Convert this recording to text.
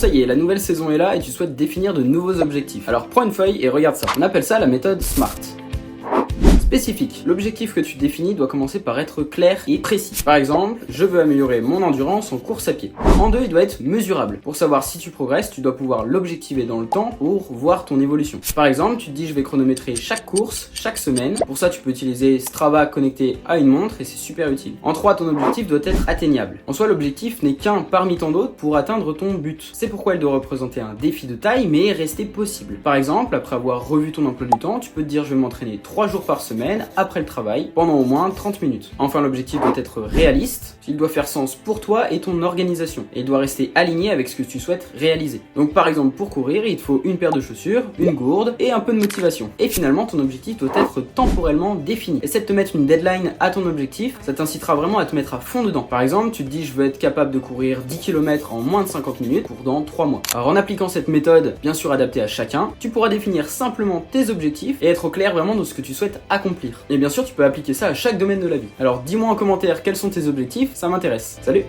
ça y est, la nouvelle saison est là et tu souhaites définir de nouveaux objectifs. Alors prends une feuille et regarde ça. On appelle ça la méthode SMART. Spécifique. L'objectif que tu définis doit commencer par être clair et précis. Par exemple, je veux améliorer mon endurance en course à pied. En deux, il doit être mesurable. Pour savoir si tu progresses, tu dois pouvoir l'objectiver dans le temps pour voir ton évolution. Par exemple, tu te dis je vais chronométrer chaque course, chaque semaine. Pour ça, tu peux utiliser Strava connecté à une montre et c'est super utile. En trois, ton objectif doit être atteignable. En soi, l'objectif n'est qu'un parmi tant d'autres pour atteindre ton but. C'est pourquoi il doit représenter un défi de taille mais rester possible. Par exemple, après avoir revu ton emploi du temps, tu peux te dire je vais m'entraîner 3 jours par semaine après le travail pendant au moins 30 minutes. Enfin, l'objectif doit être réaliste, il doit faire sens pour toi et ton organisation et il doit rester aligné avec ce que tu souhaites réaliser. Donc par exemple, pour courir, il te faut une paire de chaussures, une gourde et un peu de motivation. Et finalement, ton objectif doit être temporellement défini. Essaie de te mettre une deadline à ton objectif, ça t'incitera vraiment à te mettre à fond dedans. Par exemple, tu te dis je veux être capable de courir 10 km en moins de 50 minutes pour dans 3 mois. Alors en appliquant cette méthode, bien sûr adaptée à chacun, tu pourras définir simplement tes objectifs et être au clair vraiment de ce que tu souhaites accomplir. Et bien sûr, tu peux appliquer ça à chaque domaine de la vie. Alors dis-moi en commentaire quels sont tes objectifs, ça m'intéresse. Salut!